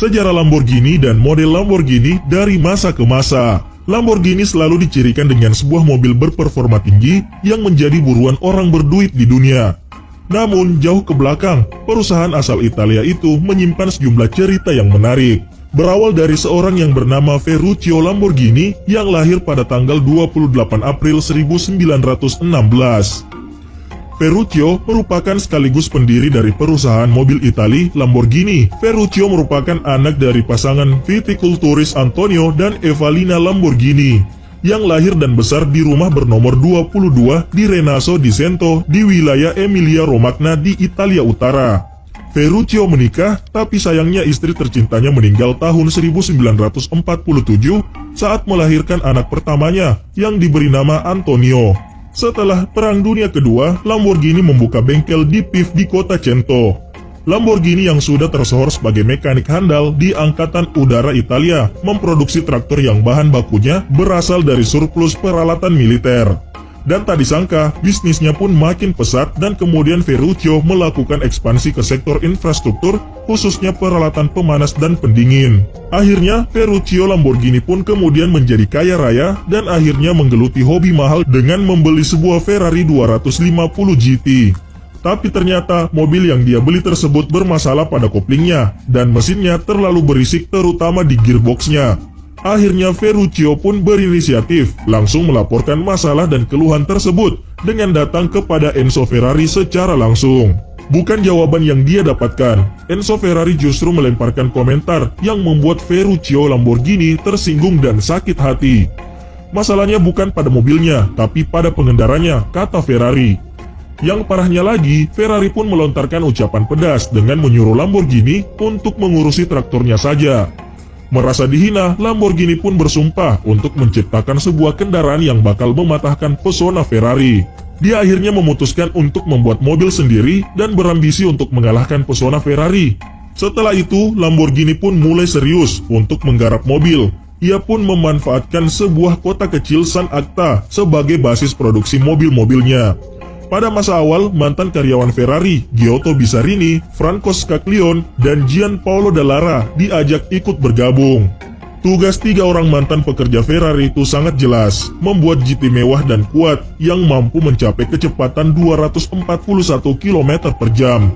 Sejarah Lamborghini dan model Lamborghini dari masa ke masa. Lamborghini selalu dicirikan dengan sebuah mobil berperforma tinggi yang menjadi buruan orang berduit di dunia. Namun, jauh ke belakang, perusahaan asal Italia itu menyimpan sejumlah cerita yang menarik. Berawal dari seorang yang bernama Ferruccio Lamborghini yang lahir pada tanggal 28 April 1916. Ferruccio merupakan sekaligus pendiri dari perusahaan mobil Itali Lamborghini. Ferruccio merupakan anak dari pasangan vitikulturis Antonio dan Evalina Lamborghini yang lahir dan besar di rumah bernomor 22 di Renaso di Cento di wilayah Emilia Romagna di Italia Utara. Ferruccio menikah, tapi sayangnya istri tercintanya meninggal tahun 1947 saat melahirkan anak pertamanya yang diberi nama Antonio. Setelah Perang Dunia Kedua, Lamborghini membuka bengkel di PIF di kota Cento. Lamborghini yang sudah tersohor sebagai mekanik handal di Angkatan Udara Italia memproduksi traktor yang bahan bakunya berasal dari surplus peralatan militer. Dan tak disangka, bisnisnya pun makin pesat dan kemudian Ferruccio melakukan ekspansi ke sektor infrastruktur, khususnya peralatan pemanas dan pendingin. Akhirnya, Ferruccio Lamborghini pun kemudian menjadi kaya raya dan akhirnya menggeluti hobi mahal dengan membeli sebuah Ferrari 250 GT. Tapi ternyata mobil yang dia beli tersebut bermasalah pada koplingnya dan mesinnya terlalu berisik terutama di gearboxnya. Akhirnya Ferruccio pun berinisiatif langsung melaporkan masalah dan keluhan tersebut dengan datang kepada Enzo Ferrari secara langsung. Bukan jawaban yang dia dapatkan, Enzo Ferrari justru melemparkan komentar yang membuat Ferruccio Lamborghini tersinggung dan sakit hati. Masalahnya bukan pada mobilnya, tapi pada pengendaranya, kata Ferrari. Yang parahnya lagi, Ferrari pun melontarkan ucapan pedas dengan menyuruh Lamborghini untuk mengurusi traktornya saja. Merasa dihina, Lamborghini pun bersumpah untuk menciptakan sebuah kendaraan yang bakal mematahkan pesona Ferrari. Dia akhirnya memutuskan untuk membuat mobil sendiri dan berambisi untuk mengalahkan pesona Ferrari. Setelah itu, Lamborghini pun mulai serius untuk menggarap mobil. Ia pun memanfaatkan sebuah kota kecil San Agta sebagai basis produksi mobil-mobilnya. Pada masa awal, mantan karyawan Ferrari, Giotto Bisarini, Franco Scaglione, dan Gianpaolo Dallara diajak ikut bergabung. Tugas 3 orang mantan pekerja Ferrari itu sangat jelas, membuat GT mewah dan kuat yang mampu mencapai kecepatan 241 km per jam.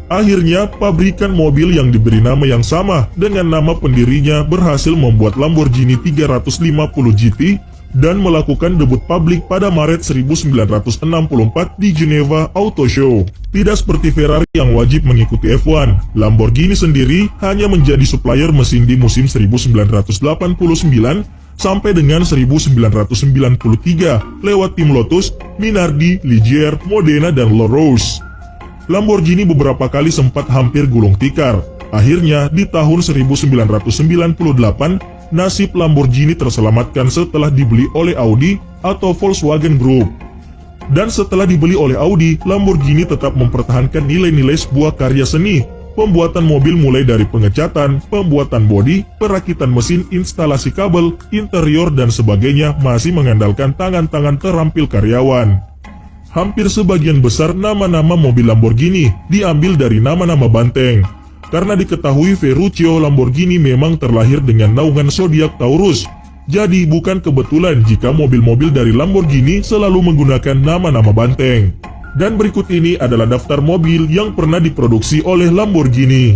Akhirnya, pabrikan mobil yang diberi nama yang sama dengan nama pendirinya berhasil membuat Lamborghini 350 GT dan melakukan debut publik pada Maret 1964 di Geneva Auto Show. Tidak seperti Ferrari yang wajib mengikuti F1, Lamborghini sendiri hanya menjadi supplier mesin di musim 1989 sampai dengan 1993 lewat tim Lotus, Minardi, Ligier, Modena, dan La Rose. Lamborghini beberapa kali sempat hampir gulung tikar. Akhirnya di tahun 1998, nasib Lamborghini terselamatkan setelah dibeli oleh Audi atau Volkswagen Group. Dan setelah dibeli oleh Audi, Lamborghini tetap mempertahankan nilai-nilai sebuah karya seni. Pembuatan mobil mulai dari pengecatan, pembuatan bodi, perakitan mesin, instalasi kabel, interior, dan sebagainya masih mengandalkan tangan-tangan terampil karyawan. Hampir sebagian besar nama-nama mobil Lamborghini diambil dari nama-nama banteng. Karena diketahui Ferruccio Lamborghini memang terlahir dengan naungan zodiak Taurus. Jadi bukan kebetulan jika mobil-mobil dari Lamborghini selalu menggunakan nama-nama banteng. Dan berikut ini adalah daftar mobil yang pernah diproduksi oleh Lamborghini.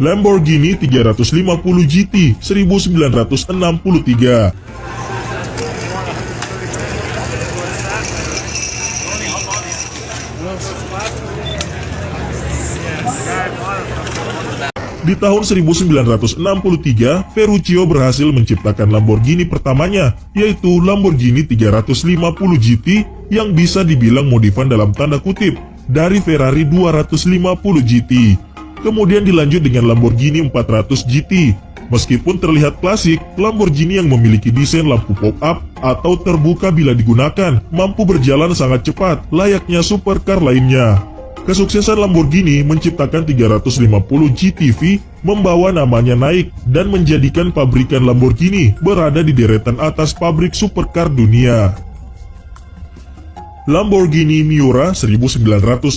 Lamborghini 350 GT 1963. Di tahun 1963, Ferruccio berhasil menciptakan Lamborghini pertamanya, yaitu Lamborghini 350 GT yang bisa dibilang modifan dalam tanda kutip dari Ferrari 250 GT. Kemudian dilanjut dengan Lamborghini 400 GT. Meskipun terlihat klasik, Lamborghini yang memiliki desain lampu pop-up atau terbuka bila digunakan, mampu berjalan sangat cepat, layaknya supercar lainnya. Kesuksesan Lamborghini menciptakan 350 GTV membawa namanya naik dan menjadikan pabrikan Lamborghini berada di deretan atas pabrik supercar dunia. Lamborghini Miura 1966.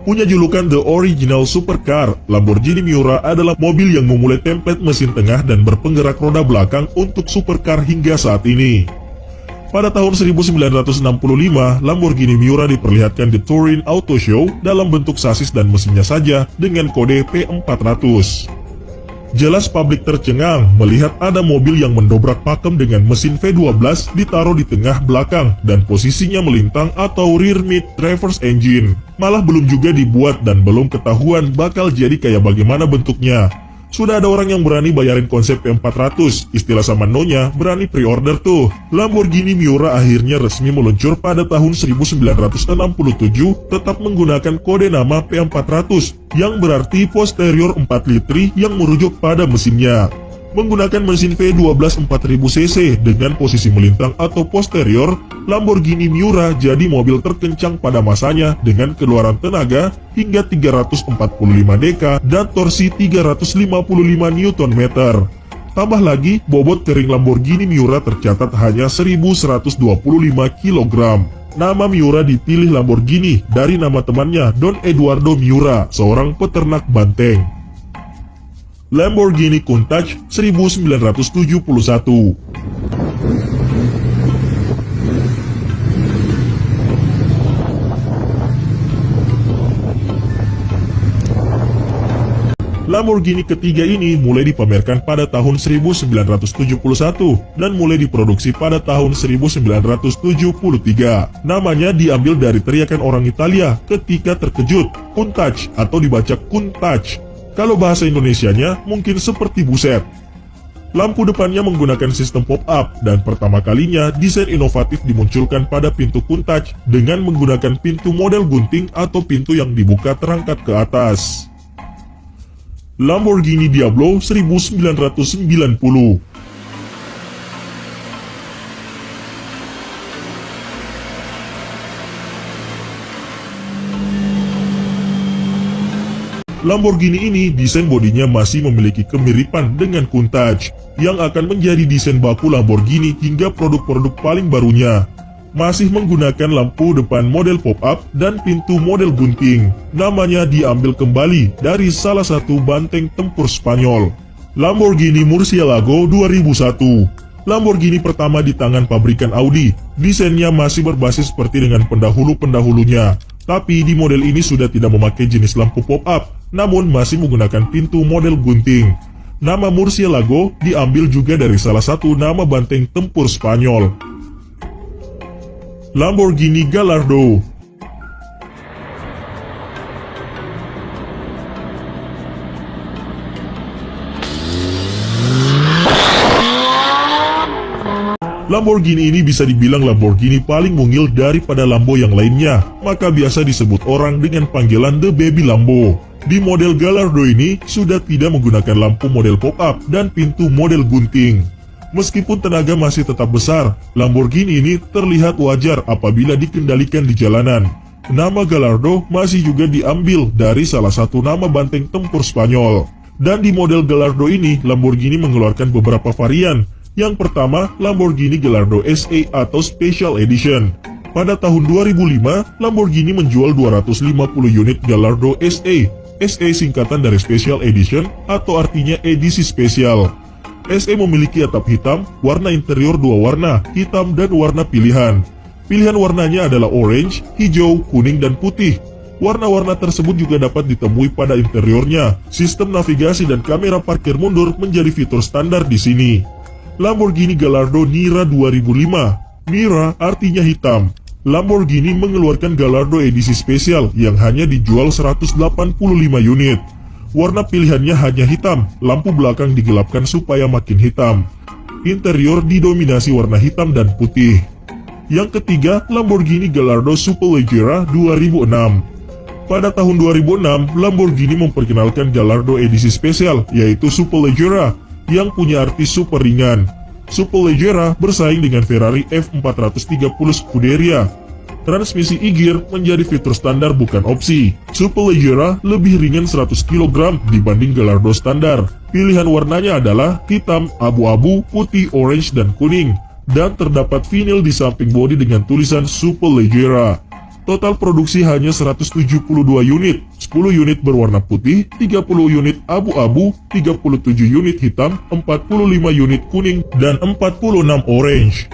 Punya julukan The Original Supercar, Lamborghini Miura adalah mobil yang memulai template mesin tengah dan berpenggerak roda belakang untuk supercar hingga saat ini. Pada tahun 1965, Lamborghini Miura diperlihatkan di Turin Auto Show dalam bentuk sasis dan mesinnya saja dengan kode P400. Jelas publik tercengang melihat ada mobil yang mendobrak pakem dengan mesin V12 ditaruh di tengah belakang dan posisinya melintang atau rear mid reverse engine. Malah belum juga dibuat dan belum ketahuan bakal jadi kayak bagaimana bentuknya. Sudah ada orang yang berani bayarin konsep P400, istilah sama Nonya berani pre-order tuh. Lamborghini Miura akhirnya resmi meluncur pada tahun 1967 tetap menggunakan kode nama P400 yang berarti posterior 4 litri yang merujuk pada mesinnya. Menggunakan mesin V12 4000cc dengan posisi melintang atau posterior, Lamborghini Miura jadi mobil terkencang pada masanya dengan keluaran tenaga hingga 345 dk dan torsi 355 Nm. Tambah lagi, bobot kering Lamborghini Miura tercatat hanya 1125 kg. Nama Miura dipilih Lamborghini dari nama temannya Don Eduardo Miura, seorang peternak banteng. Lamborghini Countach 1971. Lamborghini ketiga ini mulai dipamerkan pada tahun 1971 dan mulai diproduksi pada tahun 1973. Namanya diambil dari teriakan orang Italia ketika terkejut, Countach atau dibaca Countach. Kalau bahasa Indonesianya mungkin seperti buset. Lampu depannya menggunakan sistem pop-up dan pertama kalinya desain inovatif dimunculkan pada pintu Countach dengan menggunakan pintu model gunting atau pintu yang dibuka terangkat ke atas. Lamborghini Diablo 1990. Lamborghini ini desain bodinya masih memiliki kemiripan dengan Countach yang akan menjadi desain baku Lamborghini hingga produk-produk paling barunya. Masih menggunakan lampu depan model pop-up dan pintu model gunting. Namanya diambil kembali dari salah satu banteng tempur Spanyol. Lamborghini Murcielago 2001. Lamborghini pertama di tangan pabrikan Audi. Desainnya masih berbasis seperti dengan pendahulu-pendahulunya. Tapi di model ini sudah tidak memakai jenis lampu pop-up, namun masih menggunakan pintu model gunting. Nama Murcielago diambil juga dari salah satu nama banteng tempur Spanyol. Lamborghini Gallardo. Lamborghini ini bisa dibilang Lamborghini paling mungil daripada Lambo yang lainnya, maka biasa disebut orang dengan panggilan The Baby Lambo. Di model Gallardo ini sudah tidak menggunakan lampu model pop-up dan pintu model gunting. Meskipun tenaga masih tetap besar, Lamborghini ini terlihat wajar apabila dikendalikan di jalanan. Nama Gallardo masih juga diambil dari salah satu nama banteng tempur Spanyol. Dan di model Gallardo ini, Lamborghini mengeluarkan beberapa varian. Yang pertama, Lamborghini Gallardo SA atau Special Edition. Pada tahun 2005, Lamborghini menjual 250 unit Gallardo SA. SA singkatan dari Special Edition atau artinya edisi spesial. SA memiliki atap hitam, warna interior dua warna, hitam dan warna pilihan. Pilihan warnanya adalah orange, hijau, kuning, dan putih. Warna-warna tersebut juga dapat ditemui pada interiornya. Sistem navigasi dan kamera parkir mundur menjadi fitur standar di sini. Lamborghini Gallardo Nira 2005. Nira artinya hitam. Lamborghini mengeluarkan Gallardo edisi spesial yang hanya dijual 185 unit. Warna pilihannya hanya hitam, lampu belakang digelapkan supaya makin hitam. Interior didominasi warna hitam dan putih. Yang ketiga, Lamborghini Gallardo Superleggera 2006. Pada tahun 2006, Lamborghini memperkenalkan Gallardo edisi spesial, yaitu Superleggera, yang punya arti super ringan. Superleggera bersaing dengan Ferrari F430 Scuderia. Transmisi e-gear menjadi fitur standar bukan opsi. Superleggera lebih ringan 100 kg dibanding Gallardo standar. Pilihan warnanya adalah hitam, abu-abu, putih, orange, dan kuning. Dan terdapat vinil di samping bodi dengan tulisan Superleggera. Total produksi hanya 172 unit. 10 unit berwarna putih, 30 unit abu-abu, 37 unit hitam, 45 unit kuning, dan 46 orange.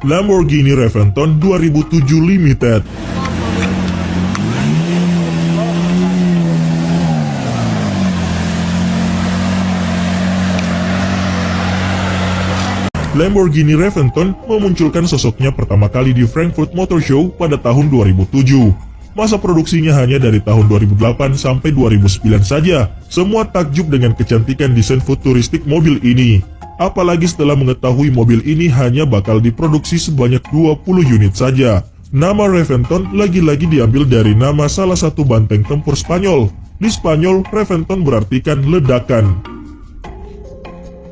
Lamborghini Reventon 2007 Limited. Lamborghini Reventon memunculkan sosoknya pertama kali di Frankfurt Motor Show pada tahun 2007. Masa produksinya hanya dari tahun 2008 sampai 2009 saja. Semua takjub dengan kecantikan desain futuristik mobil ini. Apalagi setelah mengetahui mobil ini hanya bakal diproduksi sebanyak 20 unit saja. Nama Reventon lagi-lagi diambil dari nama salah satu banteng tempur Spanyol. Di Spanyol, Reventon berartikan ledakan.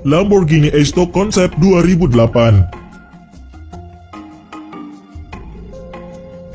Lamborghini Esto Concept 2008.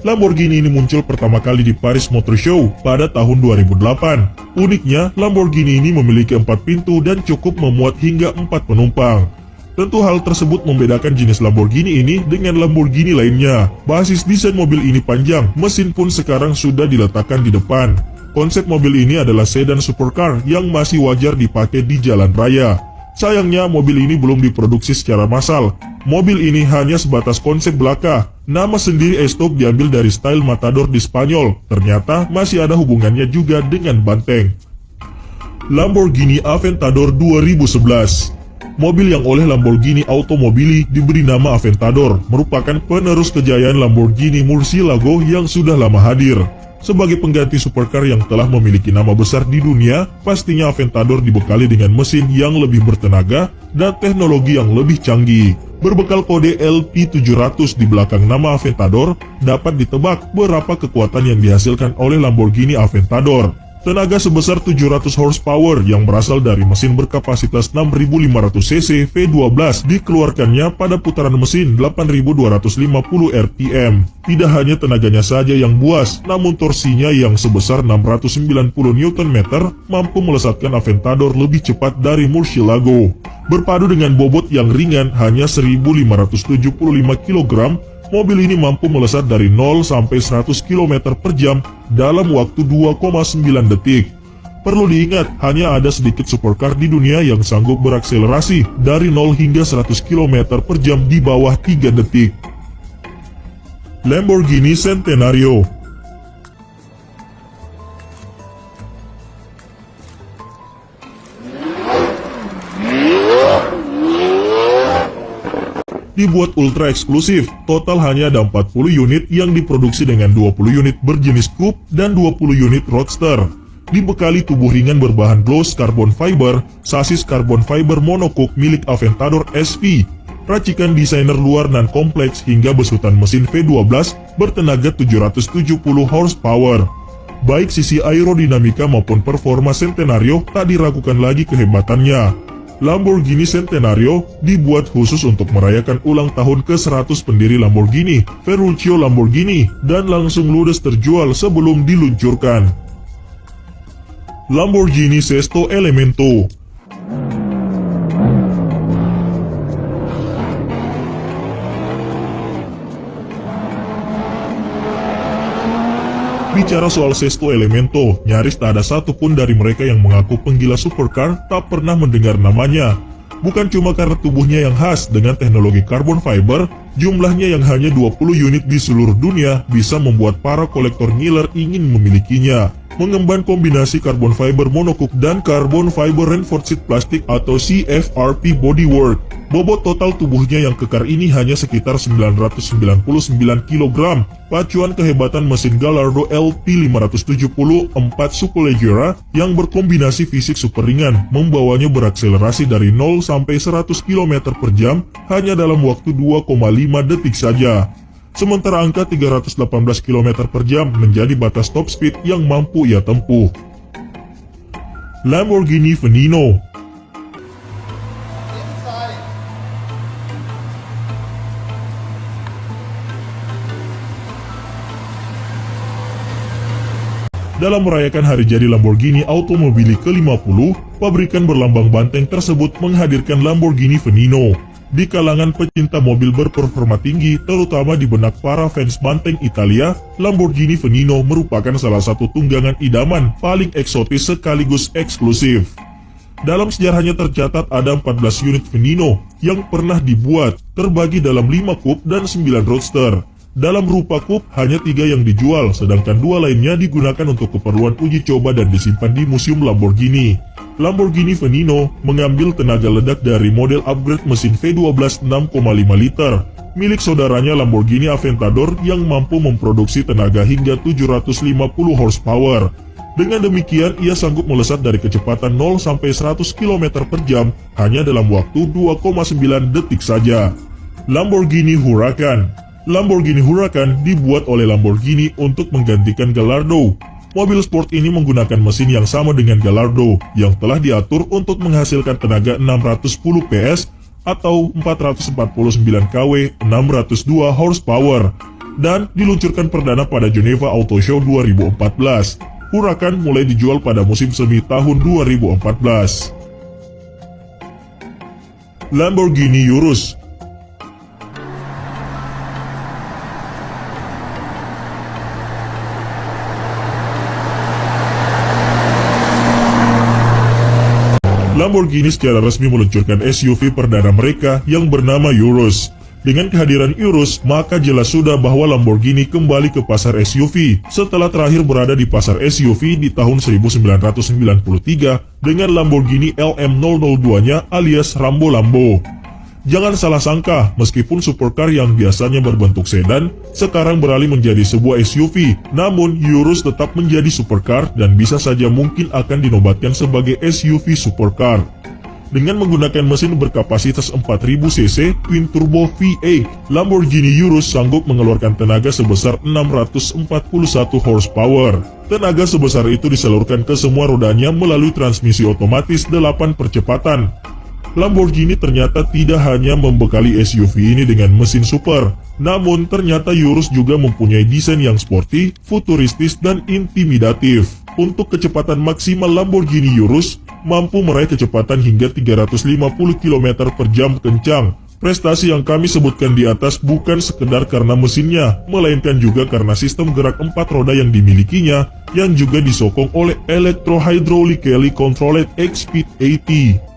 Lamborghini ini muncul pertama kali di Paris Motor Show pada tahun 2008. Uniknya, Lamborghini ini memiliki 4 pintu dan cukup memuat hingga 4 penumpang. Tentu hal tersebut membedakan jenis Lamborghini ini dengan Lamborghini lainnya. Basis desain mobil ini panjang, mesin pun sekarang sudah diletakkan di depan. Konsep mobil ini adalah sedan supercar yang masih wajar dipakai di jalan raya. Sayangnya mobil ini belum diproduksi secara massal. Mobil ini hanya sebatas konsep belaka. Nama sendiri Esto diambil dari style Matador di Spanyol. Ternyata masih ada hubungannya juga dengan banteng. Lamborghini Aventador 2011. Mobil yang oleh Lamborghini Automobili diberi nama Aventador merupakan penerus kejayaan Lamborghini Murcielago yang sudah lama hadir. Sebagai pengganti supercar yang telah memiliki nama besar di dunia, pastinya Aventador dibekali dengan mesin yang lebih bertenaga dan teknologi yang lebih canggih. Berbekal kode LP700 di belakang nama Aventador, dapat ditebak berapa kekuatan yang dihasilkan oleh Lamborghini Aventador. Tenaga sebesar 700 horsepower yang berasal dari mesin berkapasitas 6.500 cc V12 dikeluarkannya pada putaran mesin 8.250 rpm. Tidak hanya tenaganya saja yang buas, namun torsinya yang sebesar 690 Nm mampu melesatkan Aventador lebih cepat dari Murcielago. Berpadu dengan bobot yang ringan hanya 1.575 kg, mobil ini mampu melesat dari 0 sampai 100 km per jam dalam waktu 2,9 detik. Perlu diingat, hanya ada sedikit supercar di dunia yang sanggup berakselerasi dari 0 hingga 100 km per jam di bawah 3 detik. Lamborghini Centenario. Dibuat ultra eksklusif, total hanya ada 40 unit yang diproduksi dengan 20 unit berjenis coupe dan 20 unit roadster. Dibekali tubuh ringan berbahan gloss carbon fiber, sasis carbon fiber monocoque milik Aventador SV, racikan desainer luar nan kompleks hingga besutan mesin V12 bertenaga 770 horsepower. Baik sisi aerodinamika maupun performa Centenario tak diragukan lagi kehebatannya. Lamborghini Centenario dibuat khusus untuk merayakan ulang tahun ke-100 pendiri Lamborghini, Ferruccio Lamborghini, dan langsung ludes terjual sebelum diluncurkan. Lamborghini Sesto Elemento. Bicara soal Sesto Elemento, nyaris tak ada satupun dari mereka yang mengaku penggila supercar tak pernah mendengar namanya. Bukan cuma karena tubuhnya yang khas dengan teknologi carbon fiber, jumlahnya yang hanya 20 unit di seluruh dunia bisa membuat para kolektor ngiler ingin memilikinya. Mengemban kombinasi carbon fiber monocoque dan carbon fiber reinforced plastic atau CFRP bodywork. Bobot total tubuhnya yang kekar ini hanya sekitar 999 kg. Pacuan kehebatan mesin Gallardo LP570 4 Superleggera yang berkombinasi fisik super ringan membawanya berakselerasi dari 0 sampai 100 km per jam hanya dalam waktu 2,5 detik saja. Sementara angka 318 km per jam menjadi batas top speed yang mampu ia tempuh. Lamborghini Veneno. Dalam merayakan hari jadi Lamborghini Automobili ke-50, pabrikan berlambang banteng tersebut menghadirkan Lamborghini Veneno. Di kalangan pecinta mobil berperforma tinggi, terutama di benak para fans banteng Italia, Lamborghini Veneno merupakan salah satu tunggangan idaman paling eksotis sekaligus eksklusif. Dalam sejarahnya tercatat ada 14 unit Veneno yang pernah dibuat, terbagi dalam 5 coupe dan 9 roadster. Dalam rupa coupe, hanya 3 yang dijual, sedangkan 2 lainnya digunakan untuk keperluan uji coba dan disimpan di Museum Lamborghini. Lamborghini Veneno mengambil tenaga ledak dari model upgrade mesin V12 6,5 liter, milik saudaranya Lamborghini Aventador yang mampu memproduksi tenaga hingga 750 horsepower. Dengan demikian, ia sanggup melesat dari kecepatan 0 sampai 100 km per jam hanya dalam waktu 2,9 detik saja. Lamborghini Huracan. Lamborghini Huracan dibuat oleh Lamborghini untuk menggantikan Gallardo. Mobil sport ini menggunakan mesin yang sama dengan Gallardo yang telah diatur untuk menghasilkan tenaga 610 PS atau 449 kW 602 horsepower dan diluncurkan perdana pada Geneva Auto Show 2014. Huracan mulai dijual pada musim semi tahun 2014. Lamborghini Urus. Lamborghini secara resmi meluncurkan SUV perdana mereka yang bernama Urus. Dengan kehadiran Urus, maka jelas sudah bahwa Lamborghini kembali ke pasar SUV setelah terakhir berada di pasar SUV di tahun 1993 dengan Lamborghini LM002-nya alias Rambo Lambo. Jangan salah sangka, meskipun supercar yang biasanya berbentuk sedan, sekarang beralih menjadi sebuah SUV. Namun, Urus tetap menjadi supercar dan bisa saja mungkin akan dinobatkan sebagai SUV supercar. Dengan menggunakan mesin berkapasitas 4000 cc twin turbo V8, Lamborghini Urus sanggup mengeluarkan tenaga sebesar 641 horsepower. Tenaga sebesar itu disalurkan ke semua rodanya melalui transmisi otomatis 8 percepatan. Lamborghini ternyata tidak hanya membekali SUV ini dengan mesin super, namun ternyata Urus juga mempunyai desain yang sporty, futuristis, dan intimidatif. Untuk kecepatan maksimal Lamborghini Urus mampu meraih kecepatan hingga 350 km per jam kencang. Prestasi yang kami sebutkan di atas bukan sekedar karena mesinnya, melainkan juga karena sistem gerak 4 roda yang dimilikinya, yang juga disokong oleh Electro Hydraulically Controlled X-Speed 80.